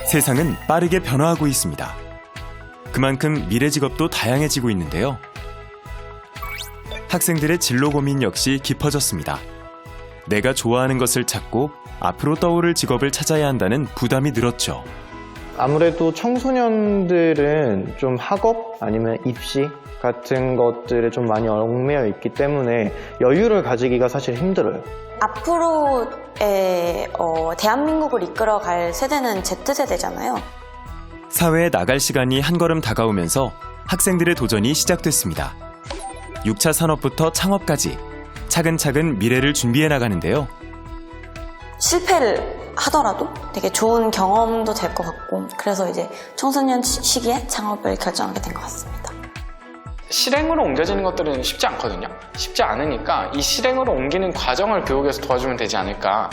세상은 빠르게 변화하고 있습니다. 그만큼 미래 직업도 다양해지고 있는데요. 학생들의 진로 고민 역시 깊어졌습니다. 내가 좋아하는 것을 찾고 앞으로 떠오를 직업을 찾아야 한다는 부담이 늘었죠. 아무래도 청소년들은 좀 학업 아니면 입시 같은 것들에 좀 많이 얽매여 있기 때문에 여유를 가지기가 사실 힘들어요. 앞으로의 대한민국을 이끌어갈 세대는 Z세대잖아요. 사회에 나갈 시간이 한 걸음 다가오면서 학생들의 도전이 시작됐습니다. 6차 산업부터 창업까지 차근차근 미래를 준비해 나가는데요. 실패를 하더라도 되게 좋은 경험도 될 것 같고, 그래서 이제 청소년 시기에 창업을 결정하게 된 것 같습니다. 실행으로 옮겨지는 것들은 쉽지 않거든요. 쉽지 않으니까 이 실행으로 옮기는 과정을 교육에서 도와주면 되지 않을까.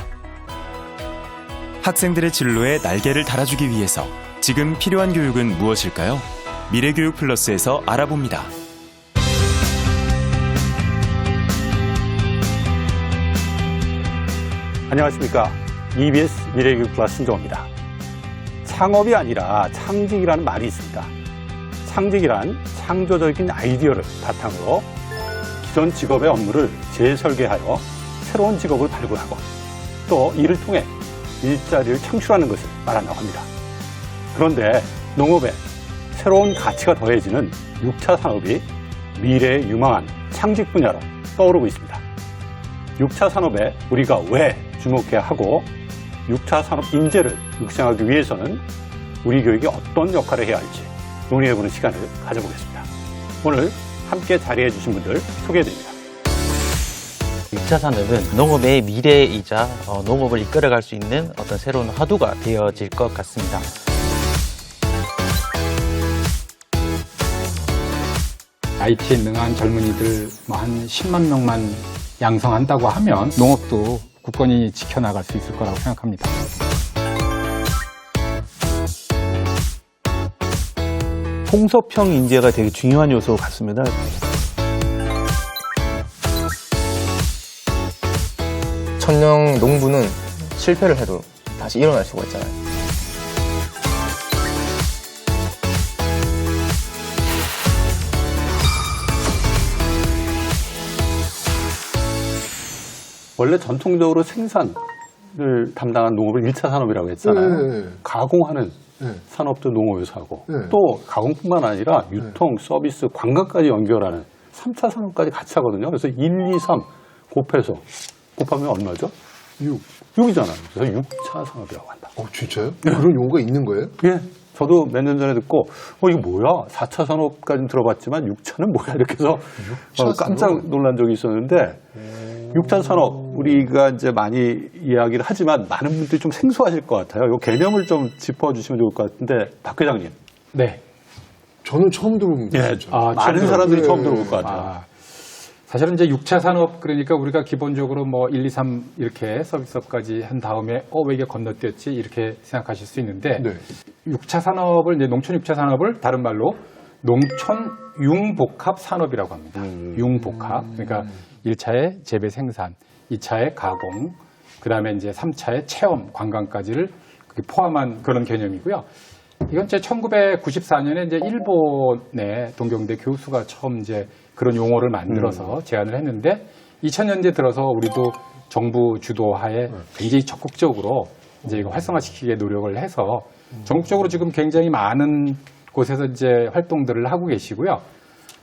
학생들의 진로에 날개를 달아주기 위해서 지금 필요한 교육은 무엇일까요? 미래교육 플러스에서 알아봅니다. 안녕하십니까. EBS 미래교육 플러스 신종호입니다. 창업이 아니라 창직이라는 말이 있습니다. 창직이란 창조적인 아이디어를 바탕으로 기존 직업의 업무를 재설계하여 새로운 직업을 발굴하고 또 이를 통해 일자리를 창출하는 것을 말한다고 합니다. 그런데 농업에 새로운 가치가 더해지는 6차 산업이 미래의 유망한 창직 분야로 떠오르고 있습니다. 6차 산업에 우리가 왜 주목해야 하고 6차 산업 인재를 육성하기 위해서는 우리 교육이 어떤 역할을 해야 할지 논의해보는 시간을 가져보겠습니다. 오늘 함께 자리해 주신 분들 소개해드립니다. 6차 산업은 농업의 미래이자 농업을 이끌어갈 수 있는 어떤 새로운 화두가 되어질 것 같습니다. IT에 능한 젊은이들 한 10만 명만 양성한다고 하면 농업도 굳건히 지켜나갈 수 있을 거라고 생각합니다. 통섭형 인재가 되게 중요한 요소 같습니다. 천령 농부는 실패를 해도 다시 일어날 수가 있잖아요. 원래 전통적으로 생산을 담당한 농업을 1차 산업이라고 했잖아요. 가공하는 산업도 농업에서 하고 또 가공뿐만 아니라 유통, 서비스, 관광까지 연결하는 3차 산업까지 같이 하거든요. 그래서 1, 2, 3 곱해서 곱하면 얼마죠? 6이잖아요. 그래서 6차 산업이라고 한다. 진짜요? 그런 용어가 있는 거예요? 예. 저도 몇 년 전에 듣고 이거 뭐야? 4차 산업까지는 들어봤지만 6차는 뭐야? 이렇게 해서 깜짝 놀란 적이 있었는데 6차 산업 우리가 이제 많이 이야기를 하지만 많은 분들이 좀 생소하실 것 같아요. 이 개념을 좀 짚어주시면 좋을 것 같은데 박 회장님. 네. 저는 처음 들어봅니다. 예, 많은 사람들이 처음 들어볼 것 같아요. 사실은 이제 6차 산업 그러니까 우리가 기본적으로 뭐 1, 2, 3 이렇게 서비스업까지 한 다음에 왜 이게 건너뛰었지 이렇게 생각하실 수 있는데 6차 산업을 이제 농촌 6차 산업을 다른 말로 농촌 융복합 산업이라고 합니다. 융복합. 그러니까 1차의 재배 생산, 2차의 가공, 그다음에 이제 3차의 체험, 관광까지를 포함한 그런 개념이고요. 이건 이제 1994년에 이제 일본의 동경대 교수가 처음 이제 그런 용어를 만들어서 제안을 했는데 2000년대 들어서 우리도 정부 주도하에 굉장히 적극적으로 이제 이거 활성화시키게 노력을 해서 전국적으로 지금 굉장히 많은 곳에서 이제 활동들을 하고 계시고요.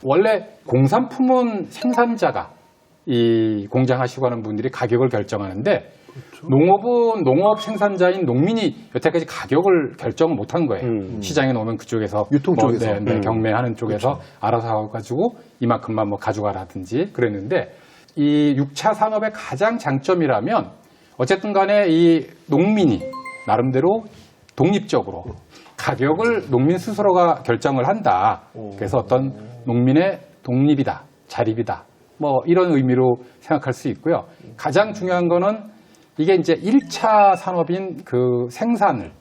원래 공산품은 생산자가 이 공장 하시고 하는 분들이 가격을 결정하는데 농업은 농업 생산자인 농민이 여태까지 가격을 결정을 못한 거예요. 시장에 놓으면 그쪽에서 유통 쪽에서 경매하는 쪽에서 알아서 해가지고 이만큼만 뭐 가져가라든지 그랬는데 이 6차 산업의 가장 장점이라면 어쨌든 간에 이 농민이 나름대로 독립적으로 가격을 농민 스스로가 결정을 한다. 그래서 어떤 농민의 독립이다, 자립이다. 뭐 이런 의미로 생각할 수 있고요. 가장 중요한 거는 이게 이제 1차 산업인 그 생산을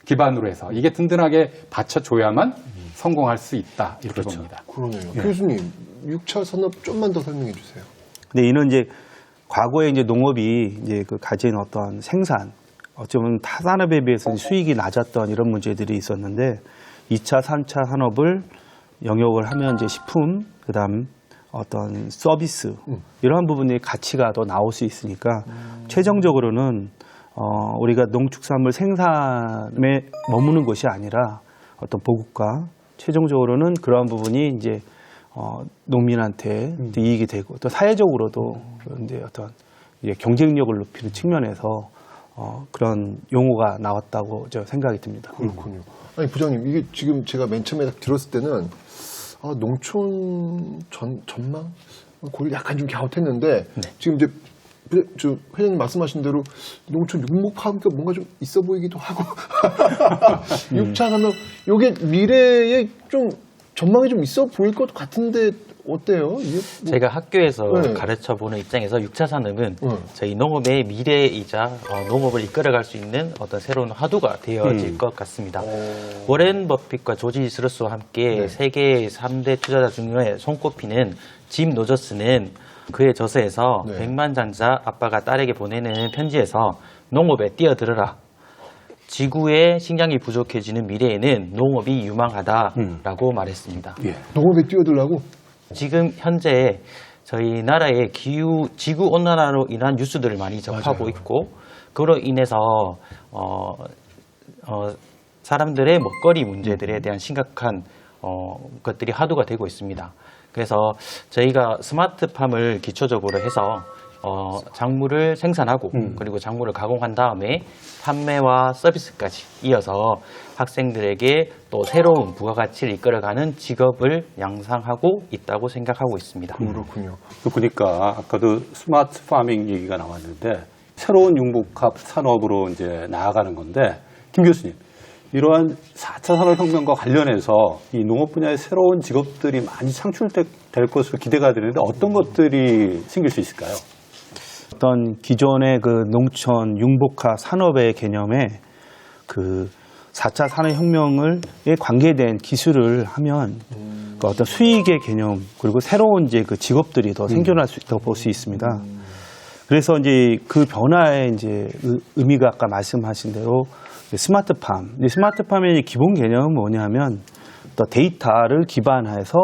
기반으로 해서 이게 든든하게 받쳐줘야만 성공할 수 있다. 이렇게 봅니다. 그러네요. 교수님, 6차 산업 좀만 더 설명해 주세요. 근데 이는 이제 과거에 이제 농업이 이제 그 가진 어떠한 생산, 어쩌면 타 산업에 비해서 수익이 낮았던 이런 문제들이 있었는데 2차, 3차 산업을 영역을 하면 이제 식품, 그다음 어떤 서비스 이러한 부분의 가치가 더 나올 수 있으니까 최종적으로는 우리가 농축산물 생산에 머무는 것이 아니라 어떤 보급과 최종적으로는 그러한 부분이 이제 농민한테 이익이 되고 또 사회적으로도 이제 어떤 이제 경쟁력을 높이는 측면에서 그런 용어가 나왔다고 저 생각이 듭니다. 그렇군요. 아니 부장님 이게 지금 제가 맨 처음에 딱 들었을 때는 농촌 전망 거기 약간 좀 갸웃했는데 지금 이제 저 회장님 말씀하신 대로 농촌 육목화하니까 뭔가 좀 있어 보이기도 하고 6차 산업 요게 미래에 좀 전망이 좀 있어 보일 것 같은데 어때요? 이게 뭐... 제가 학교에서 네. 가르쳐보는 입장에서 6차 산업은 저희 농업의 미래이자 농업을 이끌어갈 수 있는 어떤 새로운 화두가 되어질 것 같습니다. 워렌 버핏과 조지 스루스와 함께 세계 3대 투자자 중에 손꼽히는 짐 로저스는 그의 저서에서 백만장자 아빠가 딸에게 보내는 편지에서 농업에 뛰어들어라. 지구의 식량이 부족해지는 미래에는 농업이 유망하다라고 말했습니다. 농업에 뛰어들라고? 지금 현재 저희 나라의 지구 온난화로 인한 뉴스들을 많이 접하고 있고 그로 인해서 사람들의 먹거리 문제들에 대한 심각한 것들이 화두가 되고 있습니다. 그래서 저희가 스마트팜을 기초적으로 해서 작물을 생산하고 그리고 작물을 가공한 다음에 판매와 서비스까지 이어서 학생들에게 또 새로운 부가가치를 이끌어가는 직업을 양성하고 있다고 생각하고 있습니다. 그렇군요. 보니까 아까도 스마트 파밍 얘기가 나왔는데 새로운 융복합 산업으로 이제 나아가는 건데 김 교수님 이러한 4차 산업혁명과 관련해서 이 농업 분야의 새로운 직업들이 많이 창출될 것으로 기대가 되는데 어떤 것들이 생길 수 있을까요? 어떤 기존의 그 농촌 융복화 산업의 개념에 그 4차 산업혁명에 관계된 기술을 하면 그 어떤 수익의 개념 그리고 새로운 이제 그 직업들이 더 생겨날 수 있다고 볼 수 있습니다. 그래서 이제 그 변화의 이제 의미가 아까 말씀하신 대로 스마트팜. 스마트팜의 기본 개념은 뭐냐면 또 데이터를 기반해서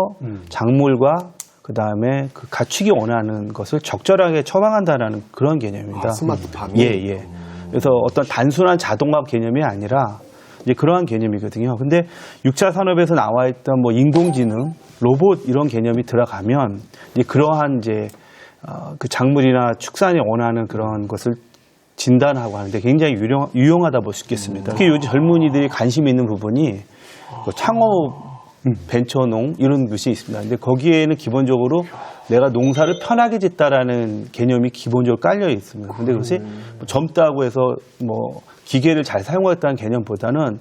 작물과 그 다음에 그 가축이 원하는 것을 적절하게 처방한다라는 그런 개념입니다. 스마트팜이? 예. 그래서 어떤 단순한 자동화 개념이 아니라 이제 그러한 개념이거든요. 근데 6차 산업에서 나와 있던 뭐 인공지능, 로봇 이런 개념이 들어가면 이제 그러한 이제 그 작물이나 축산이 원하는 그런 것을 진단하고 하는데 굉장히 유용하다 볼 수 있겠습니다. 특히 요즘 젊은이들이 관심 있는 부분이 그 창업 벤처농 이런 것이 있습니다. 근데 거기에는 기본적으로 내가 농사를 편하게 짓다라는 개념이 기본적으로 깔려 있습니다. 근데 그것이 뭐 젊다고 해서 뭐 기계를 잘 사용하겠다는 개념보다는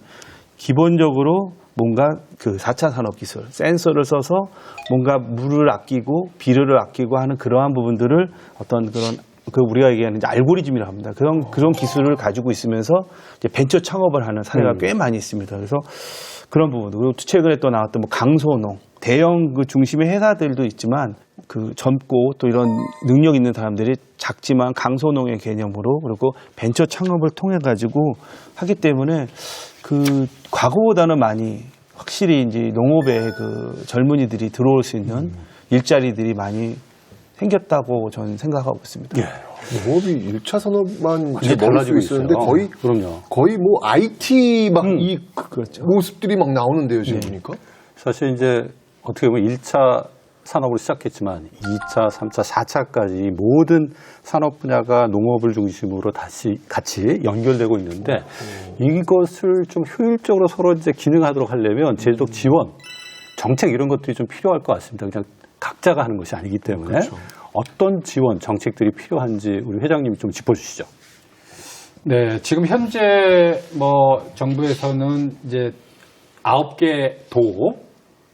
기본적으로 뭔가 그 4차 산업 기술, 센서를 써서 뭔가 물을 아끼고 비료를 아끼고 하는 그러한 부분들을 어떤 그런 그 우리가 얘기하는 이제 알고리즘이라고 합니다. 그런 기술을 가지고 있으면서 이제 벤처 창업을 하는 사례가 꽤 많이 있습니다. 그래서 그런 부분도 그리고 최근에 또 나왔던 뭐 강소농, 대형 그 중심의 회사들도 있지만 그 젊고 또 이런 능력 있는 사람들이 작지만 강소농의 개념으로 그리고 벤처 창업을 통해 가지고 하기 때문에 그 과거보다는 많이 확실히 이제 농업에 그 젊은이들이 들어올 수 있는 일자리들이 많이 생겼다고 저는 생각하고 있습니다. 농업이 1차 산업만 이제 달라지고 있었는데 거의 뭐 IT 막 이 모습들이 막 나오는데요, 지금 보니까. 사실 이제 어떻게 보면 1차 산업으로 시작했지만 2차, 3차, 4차까지 모든 산업 분야가 농업을 중심으로 다시 같이 연결되고 있는데 이것을 좀 효율적으로 서로 이제 기능하도록 하려면 제도적 지원, 정책 이런 것들이 좀 필요할 것 같습니다. 그냥 각자가 하는 것이 아니기 때문에 어떤 지원, 정책들이 필요한지 우리 회장님이 좀 짚어주시죠. 네, 지금 현재 뭐 정부에서는 이제 9개 도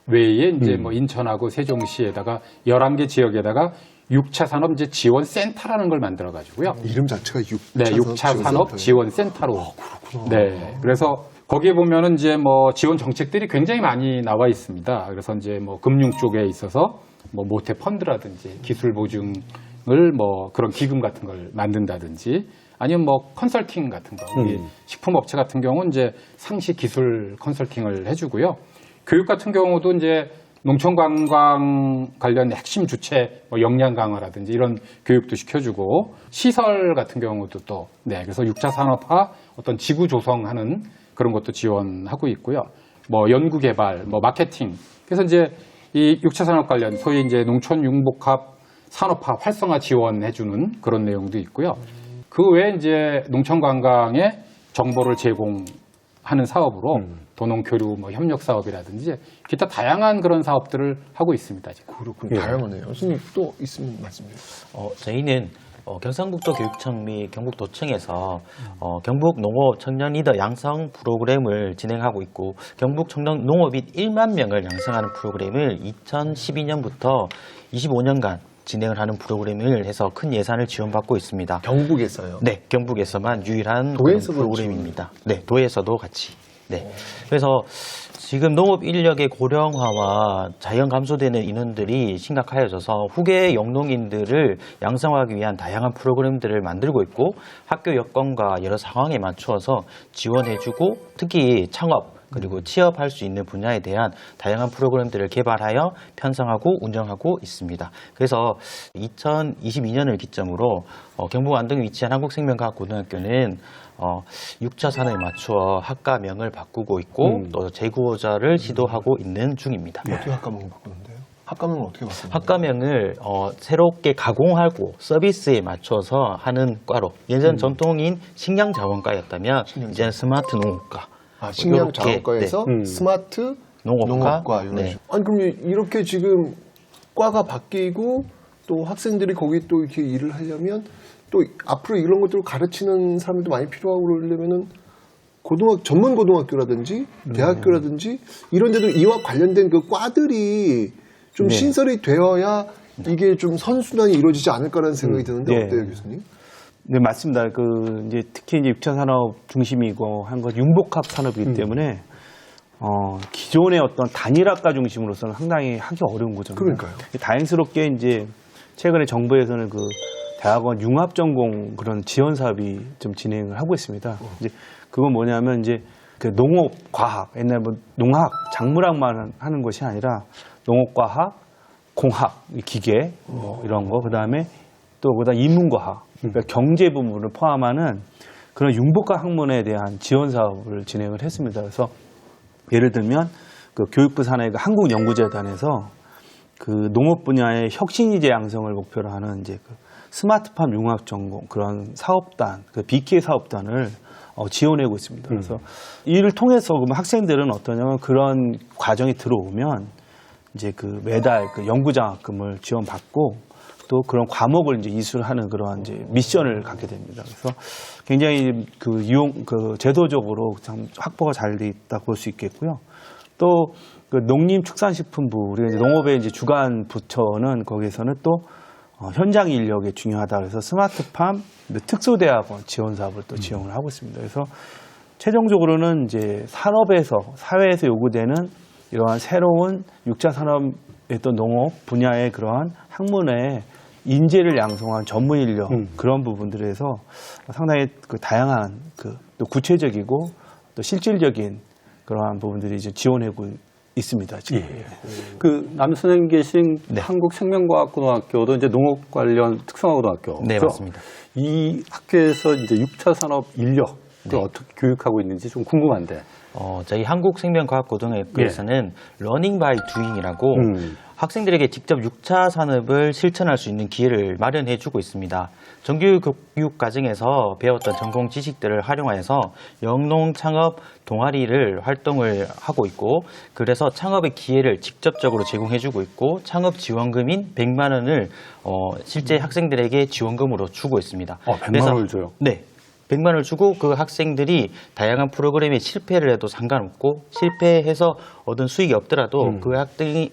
외에 이제 뭐 인천하고 세종시에다가 11개 지역에다가 6차 산업 이제 지원 센터라는 걸 만들어 가지고요. 이름 자체가 6차 산업 지원 센터로. 네. 그래서 거기에 보면은 이제 뭐 지원 정책들이 굉장히 많이 나와 있습니다. 그래서 이제 뭐 금융 쪽에 있어서 뭐 모태 펀드라든지 기술 보증을 뭐 그런 기금 같은 걸 만든다든지 아니면 뭐 컨설팅 같은 거, 우리 식품업체 같은 경우는 이제 상시 기술 컨설팅을 해주고요. 교육 같은 경우도 이제 농촌관광 관련 핵심 주체, 뭐 역량 강화라든지 이런 교육도 시켜주고, 시설 같은 경우도 또, 그래서 6차 산업화 어떤 지구 조성하는 그런 것도 지원하고 있고요. 뭐 연구 개발, 뭐 마케팅. 그래서 이제 이 6차 산업 관련 소위 이제 농촌 융복합 산업화 활성화 지원해주는 그런 내용도 있고요. 그 외에 이제 농촌 관광에 정보를 제공하는 사업으로 도농교류 뭐 협력 사업이라든지 기타 다양한 그런 사업들을 하고 있습니다. 지금. 그렇군요. 다양하네요. 선생님 또 있으면 말씀해 주세요. 저희는 경상북도 교육청 및 경북도청에서 경북 농업 청년 리더 양성 프로그램을 진행하고 있고, 경북 청년 농업인 1만 명을 양성하는 프로그램을 2012년부터 25년간 진행을 하는 프로그램을 해서 큰 예산을 지원받고 있습니다. 경북에서요? 네, 경북에서만 유일한 도에서도 프로그램입니다. 네, 도에서도 같이. 네. 그래서 지금 농업 인력의 고령화와 자연 감소되는 인원들이 심각해져서 후계 영농인들을 양성하기 위한 다양한 프로그램들을 만들고 있고, 학교 여건과 여러 상황에 맞추어서 지원해주고, 특히 창업 그리고 취업할 수 있는 분야에 대한 다양한 프로그램들을 개발하여 편성하고 운영하고 있습니다. 그래서 2022년을 기점으로 경북 안동에 위치한 한국생명과학고등학교는 6차 산업에 맞추어 학과명을 바꾸고 있고, 또 재구호자를 시도하고 있는 중입니다. 어떻게 학과명을 바꾸는데요? 학과명을 어떻게 바꾸는데요? 학과명을 새롭게 가공하고 서비스에 맞춰서 하는 과로, 예전 전통인 식량자원과였다면 이제는 스마트 농업과. 식량자원과에서 스마트 농업과 이런 식으로. 아니 그럼 이렇게 지금 과가 바뀌고 또 학생들이 거기 또 이렇게 일을 하려면 또 앞으로 이런 것들을 가르치는 사람들도 많이 필요하고 그러려면은 전문 고등학교라든지 대학교라든지 이런 데도 이와 관련된 그 과들이 좀 신설이 되어야 이게 좀 선순환이 이루어지지 않을까라는 생각이 드는데 어때요, 교수님? 네, 맞습니다. 이제 특히 이제 6차 산업 중심이고 한 것 융복합 산업이기 때문에 기존의 어떤 단일학과 중심으로서는 상당히 하기 어려운 거죠. 그러니까요. 다행스럽게 이제 최근에 정부에서는 그 대학원 융합 전공 그런 지원 사업이 좀 진행을 하고 있습니다. 이제 그건 뭐냐면 이제 그 농업 과학, 옛날 뭐 농학, 작물학만 하는 것이 아니라 농업 과학, 공학, 기계 뭐 이런 거, 그다음에 또 그다음 인문과학, 그러니까 경제 부분을 포함하는 그런 융복합 학문에 대한 지원 사업을 진행을 했습니다. 그래서 예를 들면 그 교육부 산하의 그 한국연구재단에서 그 농업 분야의 혁신이제 양성을 목표로 하는 이제 그 스마트팜 융합 전공 그런 사업단, 그 BK 사업단을 지원하고 있습니다. 그래서 이를 통해서 그럼 학생들은 어떠냐면 그런 과정이 들어오면 이제 그 매달 그 연구장학금을 지원받고 또 그런 과목을 이제 이수하는 그러한 이제 미션을 갖게 됩니다. 그래서 굉장히 그 제도적으로 참 확보가 잘 돼 있다 볼 수 있겠고요. 또 그 농림축산식품부, 우리가 이제 농업의 이제 주관 부처는 거기에서는 또 현장 인력이 중요하다 그래서 스마트팜 특수대학원 지원 사업을 또 지원을 하고 있습니다. 그래서 최종적으로는 이제 산업에서 사회에서 요구되는 이러한 새로운 6차 산업의 또 농업 분야의 그러한 학문의 인재를 양성한 전문 인력 그런 부분들에서 상당히 그 다양한 또 구체적이고 또 실질적인 그러한 부분들이 이제 지원하고 있습니다. 지금. 그 남선생님 계신 한국생명과학고등학교도 이제 농업 관련 특성화고등학교. 네, 맞습니다. 이 학교에서 이제 6차 산업 인력을 어떻게 교육하고 있는지 좀 궁금한데. 저희 한국생명과학고등학교에서는 러닝 바이 두잉이라고 학생들에게 직접 6차 산업을 실천할 수 있는 기회를 마련해주고 있습니다. 정규 교육 과정에서 배웠던 전공 지식들을 활용하여서 영농 창업 동아리를 활동을 하고 있고, 그래서 창업의 기회를 직접적으로 제공해주고 있고, 창업 지원금인 100만 원을 실제 학생들에게 지원금으로 주고 있습니다. 100만 원을 줘요? 네. 100만 원을 주고 그 학생들이 다양한 프로그램에 실패를 해도 상관없고, 실패해서 얻은 수익이 없더라도 그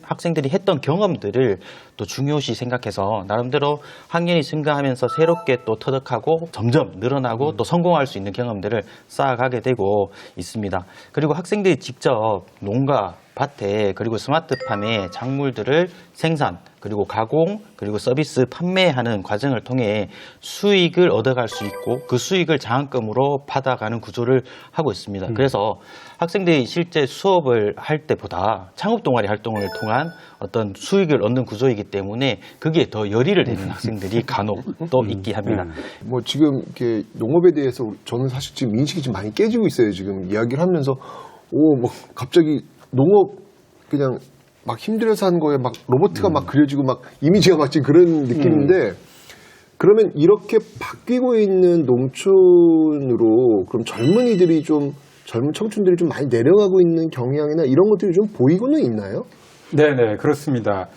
학생들이 했던 경험들을 또 중요시 생각해서 나름대로 학년이 증가하면서 새롭게 또 터득하고 점점 늘어나고 또 성공할 수 있는 경험들을 쌓아가게 되고 있습니다. 그리고 학생들이 직접 농가 밭에 그리고 스마트팜에 작물들을 생산 그리고 가공 그리고 서비스 판매하는 과정을 통해 수익을 얻어갈 수 있고 그 수익을 장학금으로 받아가는 구조를 하고 있습니다. 그래서 학생들이 실제 수업을 할 때보다 창업 동아리 활동을 통한 어떤 수익을 얻는 구조이기 때문에 그게 더 열의를 내는 학생들이 간혹 또 있긴 합니다. 뭐 지금 이렇게 농업에 대해서 저는 사실 지금 인식이 좀 많이 깨지고 있어요. 지금 이야기를 하면서 뭐 갑자기 농업 그냥 막 힘들어서 한 거에 막 로봇가 막 그려지고 막 이미지가 막 지금 그런 느낌인데 그러면 이렇게 바뀌고 있는 농촌으로 그럼 젊은이들이 좀 젊은 청춘들이 좀 많이 내려가고 있는 경향이나 이런 것들이 좀 보이고는 있나요? 네네, 그렇습니다.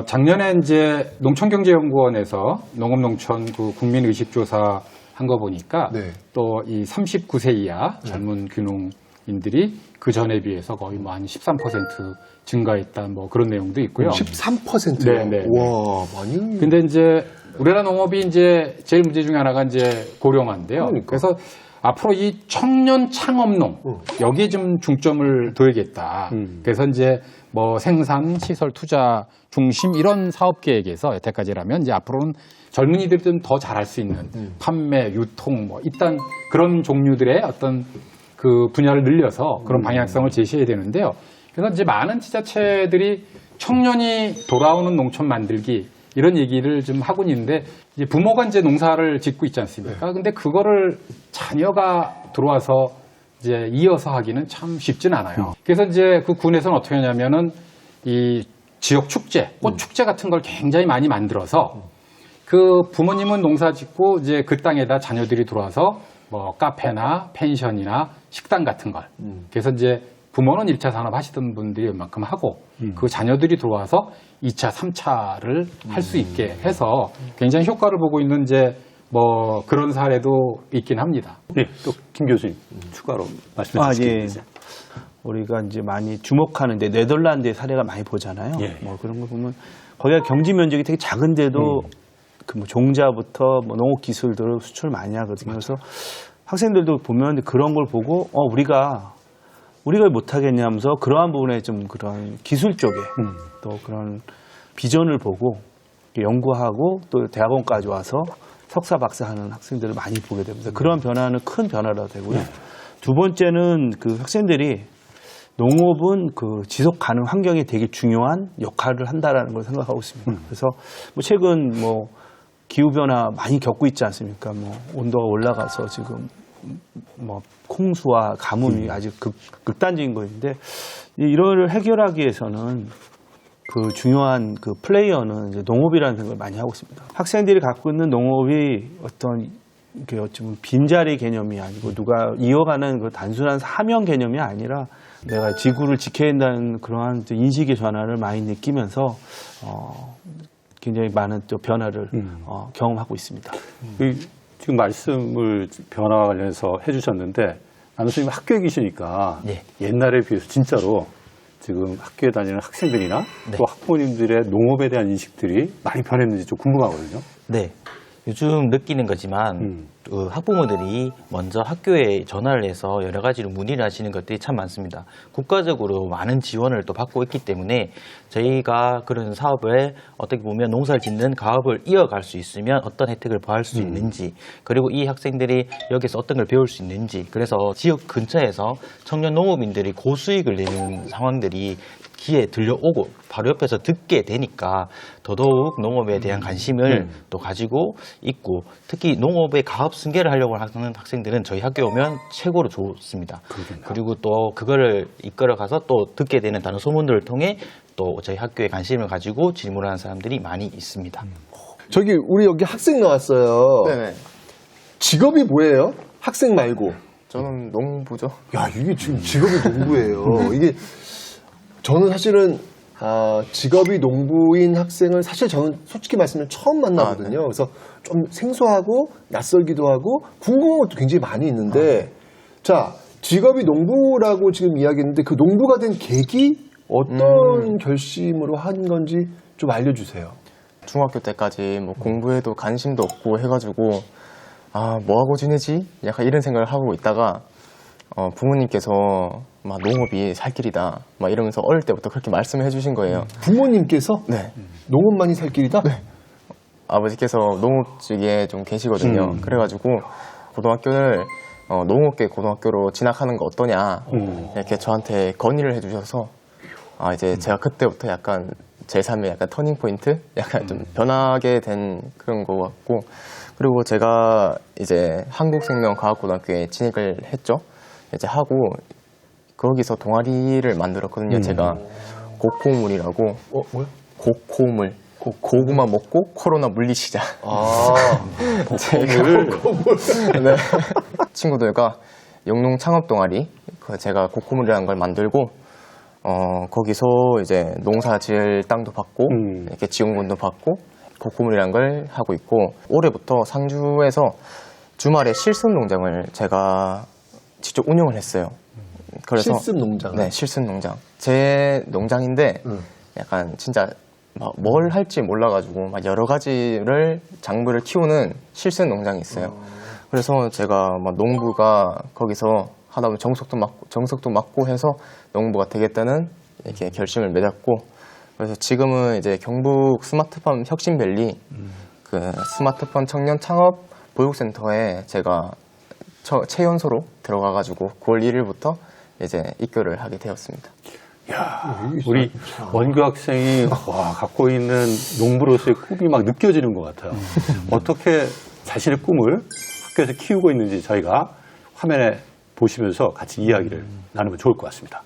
작년에 이제 농촌경제연구원에서 농업농촌 그 국민의식조사 한 거 보니까 네. 또 이 39세 이하 젊은 귀농인들이 그 전에 비해서 거의 뭐 한 13% 증가했다 뭐 그런 내용도 있고요. 13%요? 네네. 와, 많이. 근데 이제 우리나라 농업이 이제 제일 문제 중에 하나가 이제 고령화인데요. 그러니까. 그래서 앞으로 이 청년 창업농 여기에 좀 중점을 둬야겠다. 그래서 이제 뭐 생산, 시설, 투자 중심 이런 사업 계획에서 여태까지라면 이제 앞으로는 젊은이들이 좀 더 잘할 수 있는 판매, 유통 뭐 일단 그런 종류들의 어떤 그 분야를 늘려서 그런 방향성을 제시해야 되는데요. 그래서 이제 많은 지자체들이 청년이 돌아오는 농촌 만들기 이런 얘기를 좀 하고 있는데 이제 부모가 이제 농사를 짓고 있지 않습니까? 근데 그거를 자녀가 들어와서 이제 이어서 하기는 참 쉽진 않아요. 그래서 이제 그 군에서는 어떻게 하냐면은 이 지역 축제, 꽃 축제 같은 걸 굉장히 많이 만들어서 그 부모님은 농사 짓고 이제 그 땅에다 자녀들이 들어와서 뭐 카페나 펜션이나 식당 같은 걸. 그래서 이제 부모는 1차 산업 하시던 분들이 웬만큼 하고 그 자녀들이 들어와서 2차, 3차를 할 수 있게 해서 굉장히 효과를 보고 있는 이제 뭐 그런 사례도 있긴 합니다. 네, 또 김 교수님 추가로 말씀해 주시겠어요? 우리가 이제 많이 주목하는데 네덜란드의 사례가 많이 보잖아요. 예. 뭐 그런 거 보면 거기가 경지 면적이 되게 작은데도 그 뭐 종자부터 뭐 농업 기술들을 수출 많이 하거든요. 그래서 학생들도 보면 그런 걸 보고 우리가 못 하겠냐 하면서 그러한 부분에 좀 그런 기술 쪽에 또 그런 비전을 보고 연구하고 또 대학원까지 와서 석사 박사하는 학생들을 많이 보게 됩니다. 그런 변화는 큰 변화가 되고요. 두 번째는 그 학생들이 농업은 그 지속 가능 환경에 되게 중요한 역할을 한다라는 걸 생각하고 있습니다. 그래서 뭐 최근 뭐 기후 변화 많이 겪고 있지 않습니까? 뭐 온도가 올라가서 지금 뭐 홍수와 가뭄이 아주 극단적인 거인데 이를 해결하기 위해서는 그 중요한 그 플레이어는 이제 농업이라는 생각을 많이 하고 있습니다. 학생들이 갖고 있는 농업이 어떤 그 어쩌면 빈자리 개념이 아니고 누가 이어가는 그 단순한 사명 개념이 아니라 내가 지구를 지켜야 한다는 그러한 인식의 전환을 많이 느끼면서 굉장히 많은 또 변화를 경험하고 있습니다. 지금 말씀을 변화와 관련해서 해주셨는데 안 교수님 학교에 계시니까 네. 옛날에 비해서 진짜로 지금 학교에 다니는 학생들이나 네. 또 학부모님들의 농업에 대한 인식들이 많이 변했는지 좀 궁금하거든요. 네. 요즘 느끼는 거지만 그 학부모들이 먼저 학교에 전화를 해서 여러 가지로 문의를 하시는 것들이 참 많습니다. 국가적으로 많은 지원을 또 받고 있기 때문에 저희가 그런 사업을 어떻게 보면 농사를 짓는 가업을 이어갈 수 있으면 어떤 혜택을 보할 수 있는지 그리고 이 학생들이 여기서 어떤 걸 배울 수 있는지 그래서 지역 근처에서 청년 농업인들이 고수익을 내는 상황들이 귀에 들려오고 바로 옆에서 듣게 되니까 더더욱 농업에 대한 관심을 또 가지고 있고 특히 농업의 가업 승계를 하려고 하는 학생들은 저희 학교에 오면 최고로 좋습니다. 그리고 또 그거를 이끌어가서 또 듣게 되는 다른 소문들을 통해 또 저희 학교에 관심을 가지고 질문하는 사람들이 많이 있습니다. 저기 우리 여기 학생 나왔어요. 네네. 직업이 뭐예요? 학생 말고. 저는 농부죠. 야, 이게 지금 직업이 농부예요. 이게 저는 사실은 직업이 농부인 학생을 사실 저는 솔직히 말씀드리면 처음 만나거든요. 그래서 좀 생소하고 낯설기도 하고 궁금한 것도 굉장히 많이 있는데 자, 직업이 농부라고 지금 이야기했는데 그 농부가 된 계기 어떤 결심으로 한 건지 좀 알려주세요. 중학교 때까지 뭐 공부에도 관심도 없고 해가지고 뭐 하고 지내지? 약간 이런 생각을 하고 있다가 부모님께서 막 농업이 살 길이다 막 이러면서 어릴 때부터 그렇게 말씀해 주신 거예요. 부모님께서 네. 농업만이 살 길이다? 네. 아버지께서 농업직에 좀 계시거든요. 그래가지고 고등학교를 농업계 고등학교로 진학하는 거 어떠냐 이렇게 저한테 건의를 해주셔서 이제 제가 그때부터 약간 제 삶의 약간 터닝 포인트, 약간 좀 변하게 된 그런 거 같고, 그리고 제가 이제 한국생명과학고등학교에 진학을 했죠. 이제 하고 거기서 동아리를 만들었거든요. 제가 고코물이라고. 뭐야? 고코물. 고구마 먹고 코로나 물리시자. 제가 네. 친구들과 영농 창업 동아리, 제가 고코물이라는 걸 만들고, 거기서 이제 농사 지을 땅도 받고, 이렇게 지원금도 받고, 고코물이라는 걸 하고 있고, 올해부터 상주에서 주말에 실습 농장을 제가 직접 운영을 했어요. 그래서 실습 농장? 네, 실습 농장. 제 농장인데, 약간 진짜 뭘 할지 몰라가지고 막 여러 가지를 작물을 키우는 실습 농장이 있어요. 그래서 제가 막 농부가 거기서 하다 보면 정석도 맞고 해서 농부가 되겠다는 이렇게 결심을 맺었고, 그래서 지금은 이제 경북 스마트팜 혁신밸리 그 스마트팜 청년 창업 보육센터에 제가 체연소로 들어가가지고 9월 1일부터 이제 입교를 하게 되었습니다. 야, 우리 원규 학생이 갖고 있는 농부로서의 꿈이 막 느껴지는 것 같아요. 어떻게 자신의 꿈을 학교에서 키우고 있는지 저희가 화면에 보시면서 같이 이야기를 나누면 좋을 것 같습니다.